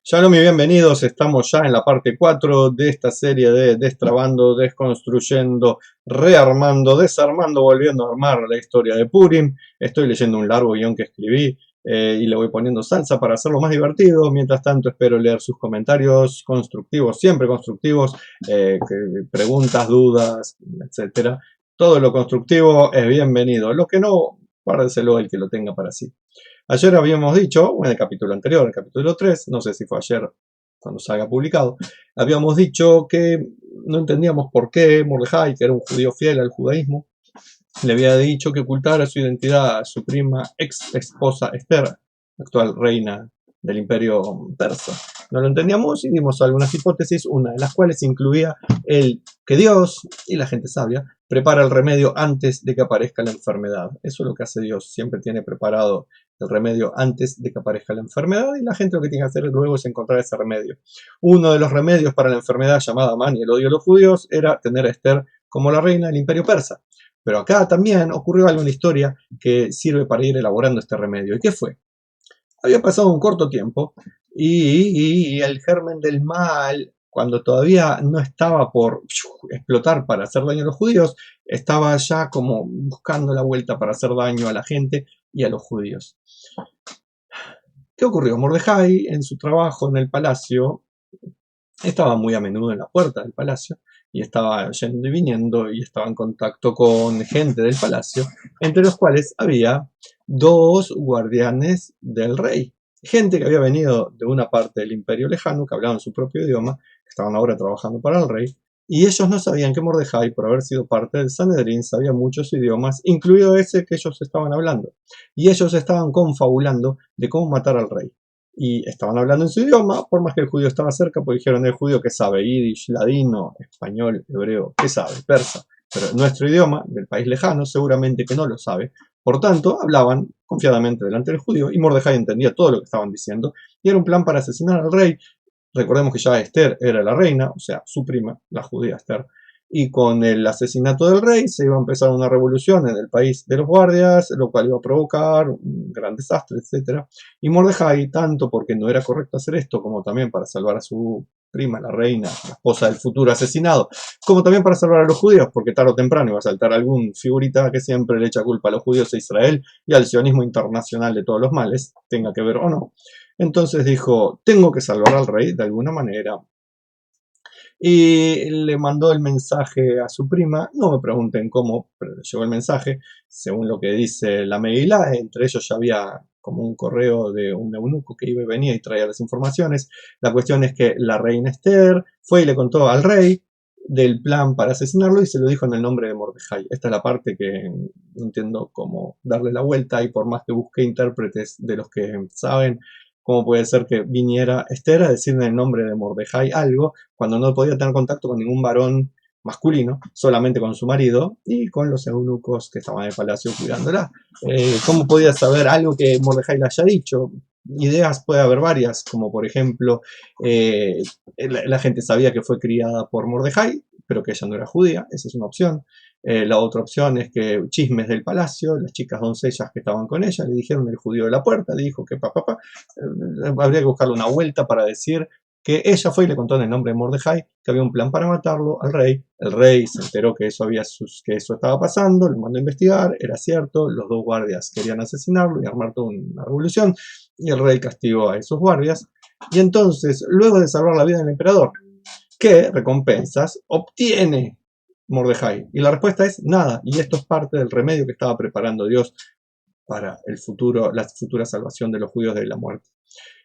Shalom y bienvenidos, estamos ya en la parte 4 de esta serie de Destrabando, Desconstruyendo, Rearmando, Desarmando, Volviendo a Armar la historia de Purim. Estoy leyendo un largo guión que escribí y le voy poniendo salsa para hacerlo más divertido. Mientras tanto espero leer sus comentarios constructivos, siempre constructivos, preguntas, dudas, etcétera. Todo lo constructivo es bienvenido, lo que no, guárdeselo el que lo tenga para sí. Ayer habíamos dicho, en el capítulo anterior, el capítulo 3, no sé si fue ayer cuando salga publicado, habíamos dicho que no entendíamos por qué Mordejai, que era un judío fiel al judaísmo, le había dicho que ocultara su identidad a su prima ex esposa Esther, actual reina del imperio persa. No lo entendíamos y dimos algunas hipótesis, una de las cuales incluía el que Dios y la gente sabia prepara el remedio antes de que aparezca la enfermedad. Eso es lo que hace Dios, siempre tiene preparado el remedio antes de que aparezca la enfermedad y la gente lo que tiene que hacer luego es encontrar ese remedio. Uno de los remedios para la enfermedad llamada Amán y el odio de los judíos era tener a Esther como la reina del imperio persa. Pero acá también ocurrió algo en la historia que sirve para ir elaborando este remedio. ¿Y qué fue? Había pasado un corto tiempo y el germen del mal, cuando todavía no estaba por explotar para hacer daño a los judíos, estaba ya como buscando la vuelta para hacer daño a la gente y a los judíos. ¿Qué ocurrió? Mordejai, en su trabajo en el palacio, estaba muy a menudo en la puerta del palacio y estaba yendo y viniendo y estaba en contacto con gente del palacio, entre los cuales había dos guardianes del rey. Gente que había venido de una parte del imperio lejano, que hablaban su propio idioma, que estaban ahora trabajando para el rey, y ellos no sabían que Mordejai, por haber sido parte del Sanedrín, sabía muchos idiomas, incluido ese que ellos estaban hablando. Y ellos estaban confabulando de cómo matar al rey y estaban hablando en su idioma, por más que el judío estaba cerca, pues dijeron el judío que sabe yiddish, ladino, español, hebreo, que sabe, persa, pero nuestro idioma del país lejano seguramente que no lo sabe. Por tanto, hablaban confiadamente delante del judío y Mordejai entendía todo lo que estaban diciendo y era un plan para asesinar al rey. Recordemos que ya Esther era la reina, o sea, su prima, la judía Esther, y con el asesinato del rey se iba a empezar una revolución en el país de los guardias, lo cual iba a provocar un gran desastre, etc. Y Mordejai, tanto porque no era correcto hacer esto, como también para salvar a su prima, la reina, la esposa del futuro asesinado, como también para salvar a los judíos, porque tarde o temprano iba a saltar algún figurita que siempre le echa culpa a los judíos a Israel y al sionismo internacional de todos los males, tenga que ver o no. Entonces dijo, tengo que salvar al rey de alguna manera. Y le mandó el mensaje a su prima, no me pregunten cómo, pero le llegó el mensaje, según lo que dice la Megilá, entre ellos ya había como un correo de un eunuco que iba y venía y traía las informaciones. La cuestión es que la reina Esther fue y le contó al rey del plan para asesinarlo y se lo dijo en el nombre de Mordejai. Esta es la parte que no entiendo cómo darle la vuelta y por más que busqué intérpretes de los que saben, cómo puede ser que viniera Esther a decir en el nombre de Mordejai algo cuando no podía tener contacto con ningún varón masculino, solamente con su marido y con los eunucos que estaban en el palacio cuidándola. ¿Cómo podía saber algo que Mordejai le haya dicho? Ideas puede haber varias, como por ejemplo, la gente sabía que fue criada por Mordejai, pero que ella no era judía, esa es una opción. La otra opción es que chismes del palacio, las chicas doncellas que estaban con ella, le dijeron el judío de la puerta, le dijo que papá, habría que buscarle una vuelta para decir que ella fue y le contó en el nombre de Mordejai que había un plan para matarlo al rey. El rey se enteró que que eso estaba pasando, lo mandó a investigar, era cierto, los dos guardias querían asesinarlo y armar toda una revolución, y el rey castigó a esos guardias. Y entonces, luego de salvar la vida del emperador, ¿qué recompensas obtiene Mordejai? Y la respuesta es nada, y esto es parte del remedio que estaba preparando Dios para el futuro, la futura salvación de los judíos de la muerte.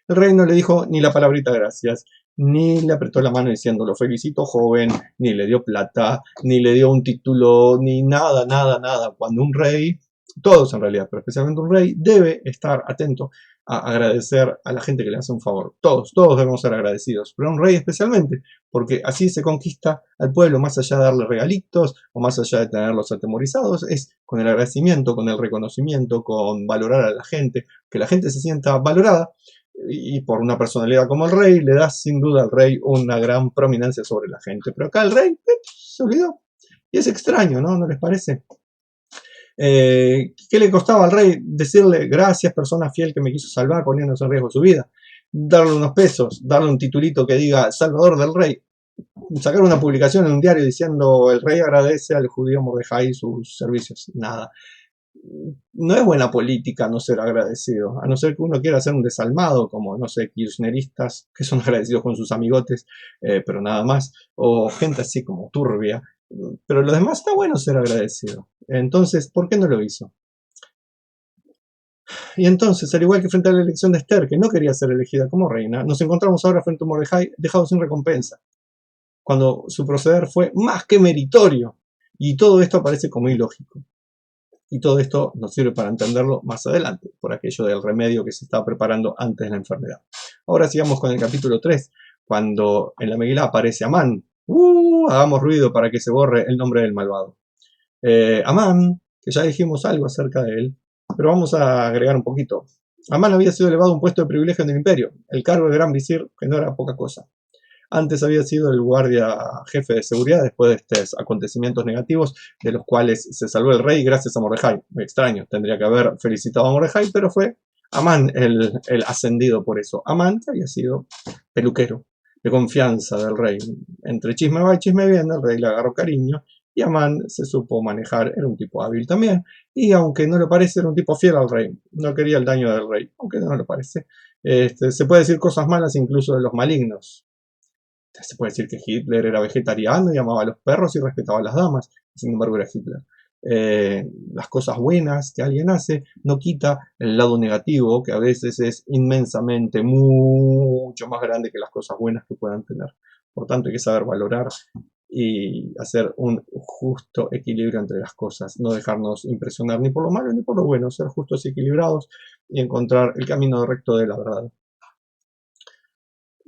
El rey no le dijo ni la palabrita gracias, ni le apretó la mano diciendo lo felicito joven, ni le dio plata, ni le dio un título, ni nada, nada, nada. Cuando un rey, todos en realidad, pero especialmente un rey, debe estar atento a agradecer a la gente que le hace un favor. Todos debemos ser agradecidos, pero a un rey especialmente, porque así se conquista al pueblo, más allá de darle regalitos o más allá de tenerlos atemorizados, es con el agradecimiento, con el reconocimiento, con valorar a la gente, que la gente se sienta valorada. Y por una personalidad como el rey, le da sin duda al rey una gran prominencia sobre la gente. Pero acá el rey se olvidó. Y es extraño, ¿no? ¿No les parece? ¿Qué le costaba al rey decirle gracias, persona fiel que me quiso salvar poniéndose en riesgo su vida? darle unos pesos, darle un titulito que diga Salvador del Rey, sacar una publicación en un diario diciendo el rey agradece al judío Mordejai sus servicios. Nada. No es buena política no ser agradecido, a no ser que uno quiera ser un desalmado, como, no sé, kirchneristas, que son agradecidos con sus amigotes, pero nada más, o gente así como turbia. Pero lo demás está bueno ser agradecido. Entonces, ¿por qué no lo hizo? Y entonces, al igual que frente a la elección de Esther, que no quería ser elegida como reina, nos encontramos ahora frente a Mordejai dejado sin recompensa, cuando su proceder fue más que meritorio. Y todo esto parece como ilógico. Y todo esto nos sirve para entenderlo más adelante, por aquello del remedio que se estaba preparando antes de la enfermedad. Ahora sigamos con el capítulo 3, cuando en la Megilá aparece Amán. Hagamos ruido para que se borre el nombre del malvado. Amán, que ya dijimos algo acerca de él, pero vamos a agregar un poquito. Amán había sido elevado a un puesto de privilegio en el imperio, el cargo de gran visir, que no era poca cosa. Antes había sido el guardia jefe de seguridad después de estos acontecimientos negativos, de los cuales se salvó el rey gracias a Mordejai. Muy extraño, tendría que haber felicitado a Mordejai, pero fue Amán el ascendido por eso. Amán, que había sido peluquero de confianza del rey. Entre chisme va y chisme viene, el rey le agarró cariño y Amán se supo manejar, era un tipo hábil también, y aunque no lo parece, era un tipo fiel al rey, no quería el daño del rey, aunque no lo parece. Se puede decir cosas malas incluso de los malignos. Se puede decir que Hitler era vegetariano y amaba a los perros y respetaba a las damas, sin embargo era Hitler. Las cosas buenas que alguien hace no quita el lado negativo, que a veces es inmensamente mucho más grande que las cosas buenas que puedan tener. Por tanto, hay que saber valorar y hacer un justo equilibrio entre las cosas, no dejarnos impresionar ni por lo malo ni por lo bueno, ser justos y equilibrados y encontrar el camino recto de la verdad.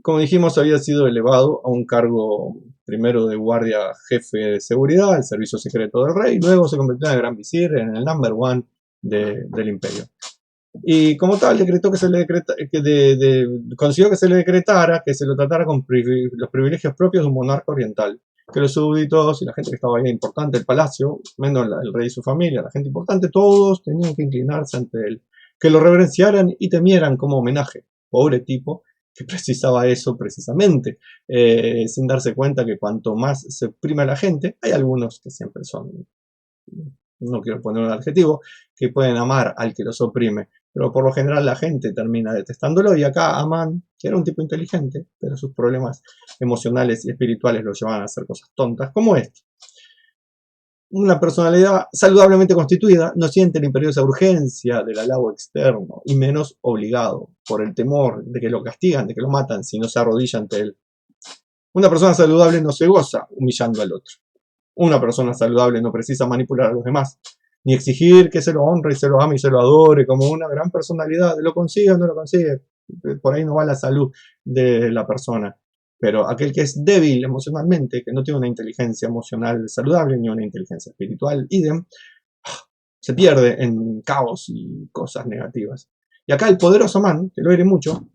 Como dijimos, había sido elevado a un cargo primero de guardia jefe de seguridad, el servicio secreto del rey, luego se convirtió en el gran visir, en el number one del imperio. Y como tal, decretó que se le consiguió que se le decretara que se lo tratara con los privilegios propios de un monarca oriental, que los súbditos y la gente que estaba ahí importante, el palacio, menos el rey y su familia, la gente importante, todos tenían que inclinarse ante él, que lo reverenciaran y temieran como homenaje. Pobre tipo, que precisaba eso precisamente, sin darse cuenta que cuanto más se oprime a la gente, hay algunos que siempre son, no quiero poner un adjetivo, que pueden amar al que los oprime, pero por lo general la gente termina detestándolo, y acá Amán, que era un tipo inteligente, pero sus problemas emocionales y espirituales lo llevaban a hacer cosas tontas como esto. Una personalidad saludablemente constituida no siente la imperiosa urgencia del halago externo, y menos obligado, por el temor de que lo castigan, de que lo matan, si no se arrodilla ante él. Una persona saludable no se goza humillando al otro. Una persona saludable no precisa manipular a los demás, ni exigir que se lo honre y se lo ame y se lo adore como una gran personalidad. Lo consigue o no lo consigue, por ahí no va la salud de la persona. Pero aquel que es débil emocionalmente, que no tiene una inteligencia emocional saludable ni una inteligencia espiritual, idem, se pierde en caos y cosas negativas. Y acá el poderoso man, que lo era mucho,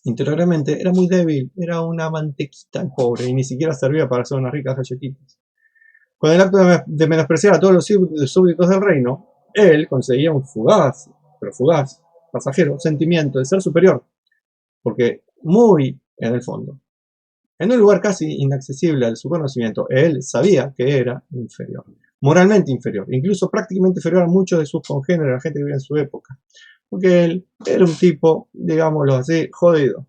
interiormente era muy débil, era una mantequita el pobre, y ni siquiera servía para hacer unas ricas galletitas. Con el acto de menospreciar a todos los súbditos del reino, él conseguía un fugaz, pasajero, sentimiento de ser superior, porque muy en el fondo, en un lugar casi inaccesible a su conocimiento, él sabía que era inferior, moralmente inferior, incluso prácticamente inferior a muchos de sus congéneres, la gente que vivía en su época, porque él era un tipo, digámoslo así, jodido.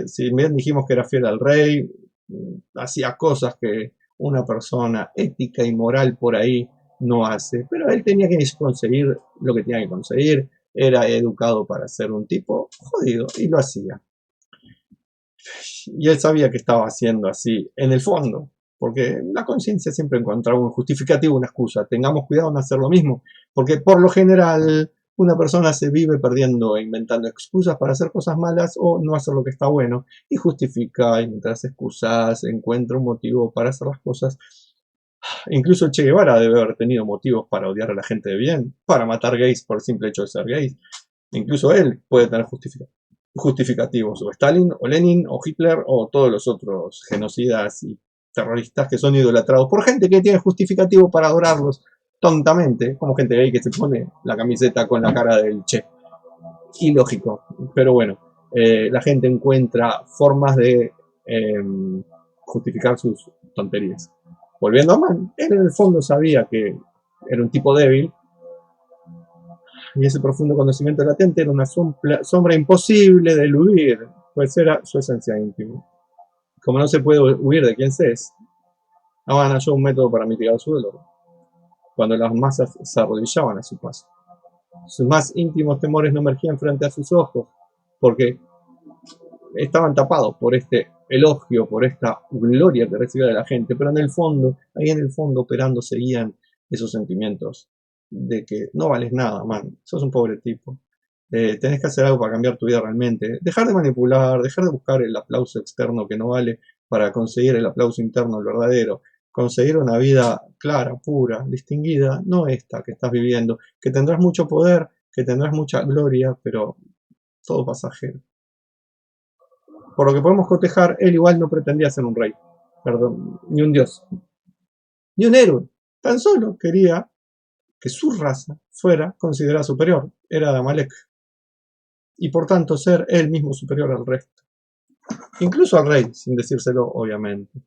Si bien dijimos que era fiel al rey, hacía cosas que una persona ética y moral por ahí no hace, pero él tenía que conseguir lo que tenía que conseguir, era educado para ser un tipo jodido y lo hacía. Y él sabía que estaba haciendo así en el fondo, porque la conciencia siempre encontraba un justificativo, una excusa. Tengamos cuidado en hacer lo mismo, porque por lo general una persona se vive perdiendo e inventando excusas para hacer cosas malas o no hacer lo que está bueno, y justifica, y mientras excusas encuentra un motivo para hacer las cosas. Incluso Che Guevara debe haber tenido motivos para odiar a la gente de bien, para matar gays por el simple hecho de ser gays. Incluso él puede tener justificativos, o Stalin, o Lenin, o Hitler, o todos los otros genocidas y terroristas que son idolatrados por gente que tiene justificativo para adorarlos tontamente, como gente gay que se pone la camiseta con la cara del Che. Ilógico, pero bueno. la gente encuentra formas de justificar sus tonterías. Volviendo a Amán, él en el fondo sabía que era un tipo débil, y ese profundo conocimiento latente era una sombra imposible de eludir, pues era su esencia íntima. Como no se puede huir de quien se es, Amán halló un método para mitigar su dolor, cuando las masas se arrodillaban a su paso. Sus más íntimos temores no emergían frente a sus ojos, porque estaban tapados por este elogio, por esta gloria que recibía de la gente, pero en el fondo, ahí en el fondo operando seguían esos sentimientos de que no vales nada, man, sos un pobre tipo, tenés que hacer algo para cambiar tu vida realmente, dejar de manipular, dejar de buscar el aplauso externo que no vale para conseguir el aplauso interno, el verdadero, conseguir una vida clara, pura, distinguida, no esta que estás viviendo, que tendrás mucho poder, que tendrás mucha gloria, pero todo pasajero. Por lo que podemos cotejar, él igual no pretendía ser un rey, perdón, ni un dios, ni un héroe. Tan solo quería que su raza fuera considerada superior, era de Amalek, y por tanto ser él mismo superior al resto. Incluso al rey, sin decírselo obviamente.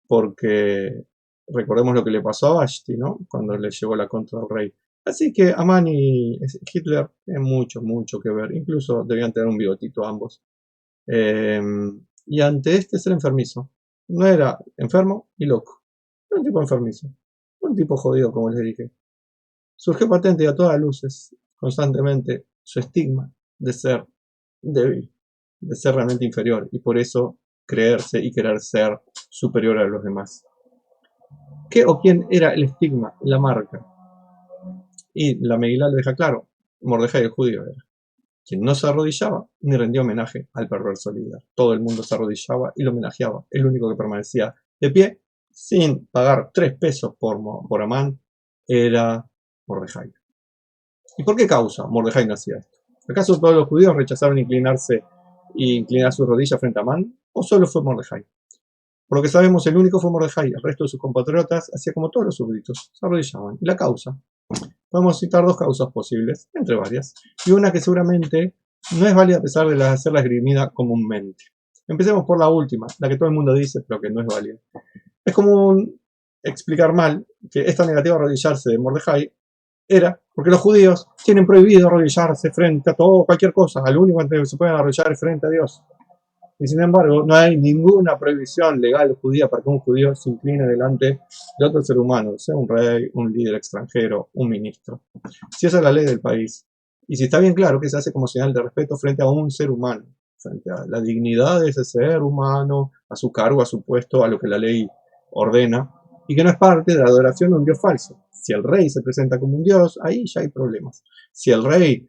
Porque recordemos lo que le pasó a Vashti, ¿no? Cuando le llegó la contra al rey. Así que Amán y Hitler tienen mucho que ver. Incluso debían tener un bigotito ambos. Y ante este ser enfermizo, no era enfermo y loco, era un tipo enfermizo, un tipo jodido, como les dije. Surgió patente y a todas luces, constantemente, su estigma de ser débil, de ser realmente inferior, y por eso creerse y querer ser superior a los demás. ¿Qué o quién era el estigma, la marca? Y la Megilá lo deja claro, Mordejai el judío era quien no se arrodillaba ni rendía homenaje al perverso líder. Todo el mundo se arrodillaba y lo homenajeaba. El único que permanecía de pie, sin pagar 3 pesos por Amán, era Mordejai. ¿Y por qué causa Mordejai no hacía esto? ¿Acaso todos los judíos rechazaron inclinarse y inclinar sus rodillas frente a Amán? ¿O solo fue Mordejai? Por lo que sabemos, el único fue Mordejai. El resto de sus compatriotas hacía como todos los súbditos, se arrodillaban. ¿Y la causa? Podemos citar 2 causas posibles, entre varias, y una que seguramente no es válida a pesar de ser la esgrimida comúnmente. Empecemos por la última, la que todo el mundo dice, pero que no es válida. Es común explicar mal que esta negativa a arrodillarse de Mordejai era porque los judíos tienen prohibido arrodillarse frente a todo, cualquier cosa. Al único que se pueden arrodillar es frente a Dios. Y sin embargo, no hay ninguna prohibición legal judía para que un judío se incline delante de otro ser humano, sea un rey, un líder extranjero, un ministro. Si esa es la ley del país, y si está bien claro que se hace como señal de respeto frente a un ser humano, frente a la dignidad de ese ser humano, a su cargo, a su puesto, a lo que la ley ordena, y que no es parte de la adoración de un dios falso. Si el rey se presenta como un dios, ahí ya hay problemas. Si el rey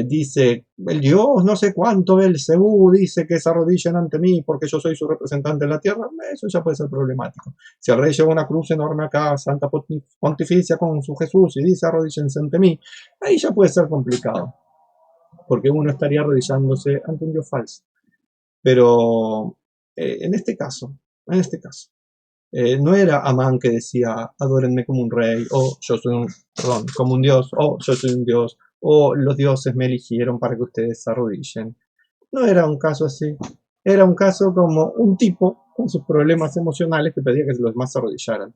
dice, el dios no sé cuánto, Belcebú, dice que se arrodillen ante mí porque yo soy su representante en la tierra, eso ya puede ser problemático. Si el rey lleva una cruz enorme acá, Santa Pontificia con su Jesús y dice arrodíllense ante mí, ahí ya puede ser complicado, porque uno estaría arrodillándose ante un dios falso. Pero en este caso, no era Amán que decía, adórenme como un rey, o yo soy un, perdón, como un dios, o yo soy un dios, o los dioses me eligieron para que ustedes se arrodillen. No era un caso así. Era un caso como un tipo con sus problemas emocionales que pedía que los demás se arrodillaran.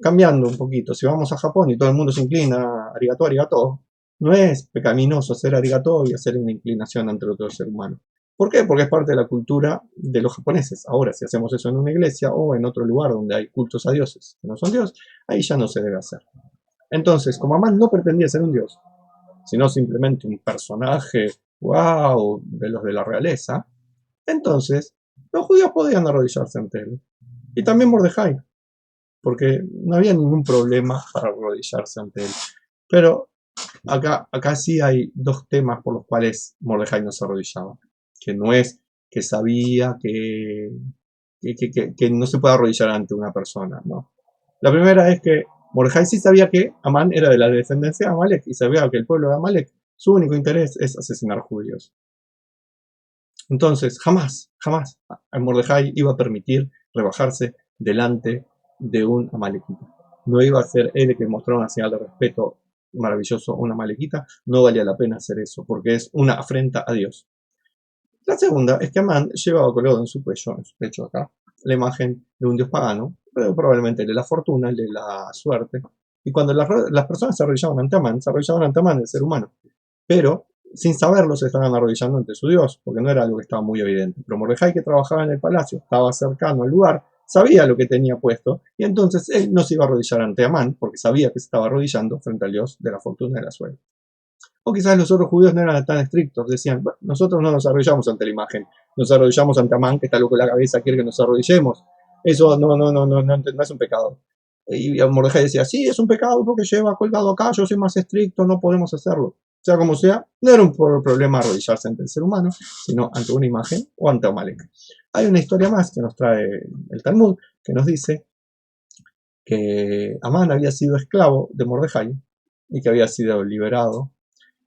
Cambiando un poquito, si vamos a Japón y todo el mundo se inclina, arigato, arigato, no es pecaminoso hacer arigato y hacer una inclinación ante otro ser humano. ¿Por qué? Porque es parte de la cultura de los japoneses. Ahora, si hacemos eso en una iglesia o en otro lugar donde hay cultos a dioses que no son dios, ahí ya no se debe hacer. Entonces, como Amán no pretendía ser un dios, sino simplemente un personaje, wow, de los de la realeza, entonces los judíos podían arrodillarse ante él. Y también Mordejai, porque no había ningún problema para arrodillarse ante él. Pero acá sí hay 2 temas por los cuales Mordejai no se arrodillaba. Que no es que sabía que no se puede arrodillar ante una persona, ¿no? La primera es que Mordejai sí sabía que Amán era de la descendencia de Amalek y sabía que el pueblo de Amalek, su único interés es asesinar judíos. Entonces, jamás Mordejai iba a permitir rebajarse delante de un amalequita. No iba a ser él el que mostró una señal de respeto maravilloso a una amalequita. No valía la pena hacer eso, porque es una afrenta a Dios. La segunda es que Amán llevaba colgado en su pecho acá, la imagen de un dios pagano, pero probablemente el de la fortuna, el de la suerte. Y cuando las personas se arrodillaban ante Amán, el ser humano. Pero sin saberlo se estaban arrodillando ante su dios, porque no era algo que estaba muy evidente. Pero Mordejai, que trabajaba en el palacio, estaba cercano al lugar, sabía lo que tenía puesto, y entonces él no se iba a arrodillar ante Amán, porque sabía que se estaba arrodillando frente al dios de la fortuna y de la suerte. O quizás los otros judíos no eran tan estrictos, decían, bueno, nosotros no nos arrodillamos ante la imagen, nos arrodillamos ante Amán, que está loco en la cabeza, quiere que nos arrodillemos. Eso no es un pecado. Y Mordejai decía, sí, es un pecado porque lleva colgado acá, yo soy más estricto, no podemos hacerlo. Sea como sea, no era un problema arrodillarse ante el ser humano, sino ante una imagen o ante Amalek. Hay una historia más que nos trae el Talmud, que nos dice que Amán había sido esclavo de Mordejai y que había sido liberado,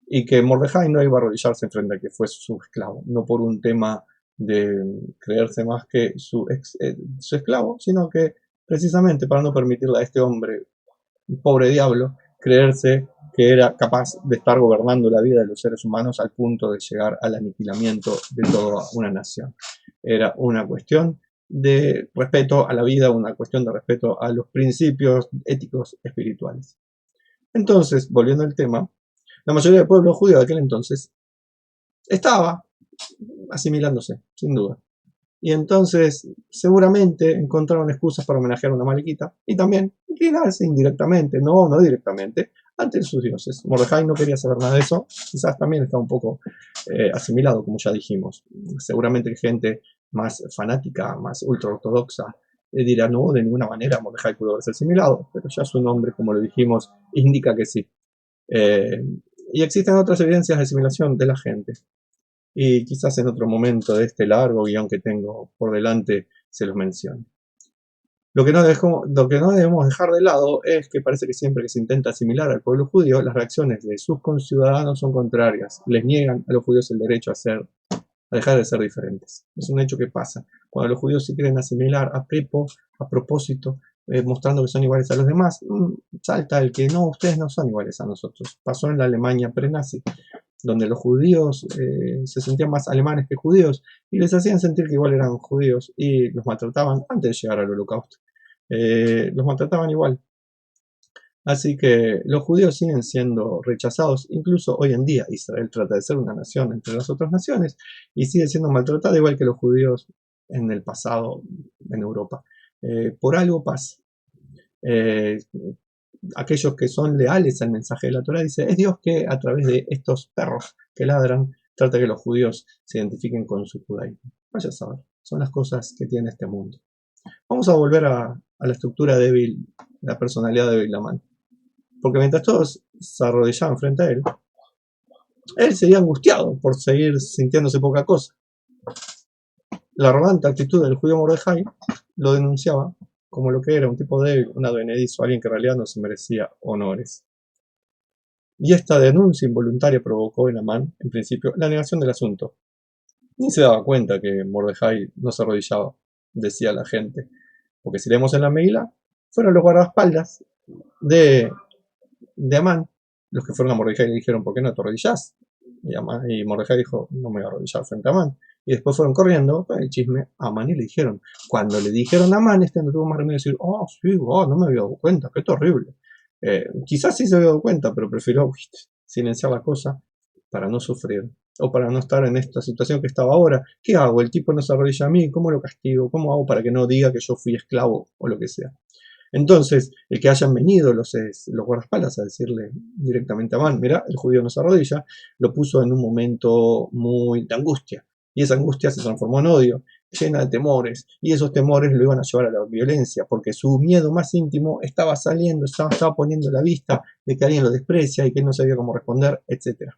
y que Mordejai no iba a arrodillarse frente a que fuese su esclavo, no por un tema de creerse más que su esclavo, sino que precisamente para no permitirle a este hombre, pobre diablo, creerse que era capaz de estar gobernando la vida de los seres humanos al punto de llegar al aniquilamiento de toda una nación. Era una cuestión de respeto a la vida, una cuestión de respeto a los principios éticos espirituales. Entonces, volviendo al tema, la mayoría del pueblo judío de aquel entonces estaba asimilándose, sin duda. Y entonces seguramente encontraron excusas para homenajear a una malequita y también inclinarse indirectamente, no directamente, ante sus dioses. Mordejai no quería saber nada de eso, quizás también está un poco asimilado, como ya dijimos. Seguramente gente más fanática, más ultraortodoxa, dirá, no, de ninguna manera Mordejai pudo haberse asimilado, pero ya su nombre, como lo dijimos, indica que sí. Y existen otras evidencias de asimilación de la gente. Y quizás en otro momento de este largo guión que tengo por delante se los mencione. Lo que no debemos dejar de lado es que parece que siempre que se intenta asimilar al pueblo judío, las reacciones de sus conciudadanos son contrarias. Les niegan a los judíos el derecho a dejar de ser diferentes. Es un hecho que pasa. Cuando los judíos se quieren asimilar a propósito, mostrando que son iguales a los demás, salta el que no, ustedes no son iguales a nosotros. Pasó en la Alemania pre-nazi, donde los judíos se sentían más alemanes que judíos y les hacían sentir que igual eran judíos y los maltrataban antes de llegar al holocausto. Los maltrataban igual. Así que los judíos siguen siendo rechazados, incluso hoy en día Israel trata de ser una nación entre las otras naciones y sigue siendo maltratada igual que los judíos en el pasado en Europa. Por algo pasa. Aquellos que son leales al mensaje de la Torá, dice, es Dios que a través de estos perros que ladran, trata que los judíos se identifiquen con su judaísmo. Vaya a saber, son las cosas que tiene este mundo. Vamos a volver a la estructura débil, la personalidad débil de Amán. Porque mientras todos se arrodillaban frente a él seguía angustiado por seguir sintiéndose poca cosa. La arrogante actitud del judío Mordejai lo denunciaba como lo que era, un tipo débil, un advenedizo, alguien que en realidad no se merecía honores. Y esta denuncia involuntaria provocó en Amán, en principio, la negación del asunto. Ni se daba cuenta que Mordejai no se arrodillaba, decía la gente. Porque si leemos en la Megilá, fueron los guardaespaldas de Amán los que fueron a Mordejai y le dijeron, ¿por qué no te arrodillás? Y Mordejai dijo, no me voy a arrodillar frente a Amán. Y después fueron corriendo con el chisme a Amán y le dijeron. Cuando le dijeron a Amán, no tuvo más remedio de decir, oh, sí, no me había dado cuenta, qué terrible. Quizás sí se había dado cuenta, pero prefirió silenciar la cosa para no sufrir o para no estar en esta situación que estaba ahora. ¿Qué hago? El tipo no se arrodilla a mí, ¿cómo lo castigo? ¿Cómo hago para que no diga que yo fui esclavo o lo que sea? Entonces, el que hayan venido los guardaespaldas a decirle directamente a Amán, mira, el judío no se arrodilla, lo puso en un momento muy de angustia. Y esa angustia se transformó en odio, llena de temores, y esos temores lo iban a llevar a la violencia, porque su miedo más íntimo estaba saliendo, estaba poniendo la vista de que alguien lo desprecia y que él no sabía cómo responder, etc.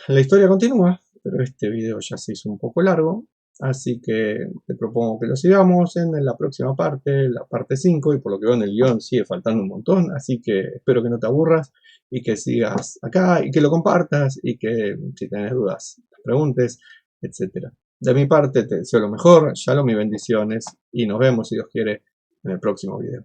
La historia continúa, pero este video ya se hizo un poco largo, así que te propongo que lo sigamos en la próxima parte, la parte 5, y por lo que veo en el guión sigue faltando un montón, así que espero que no te aburras y que sigas acá y que lo compartas y que si tenés dudas, te preguntes, etc. De mi parte te deseo lo mejor, shalom y bendiciones y nos vemos si Dios quiere en el próximo video.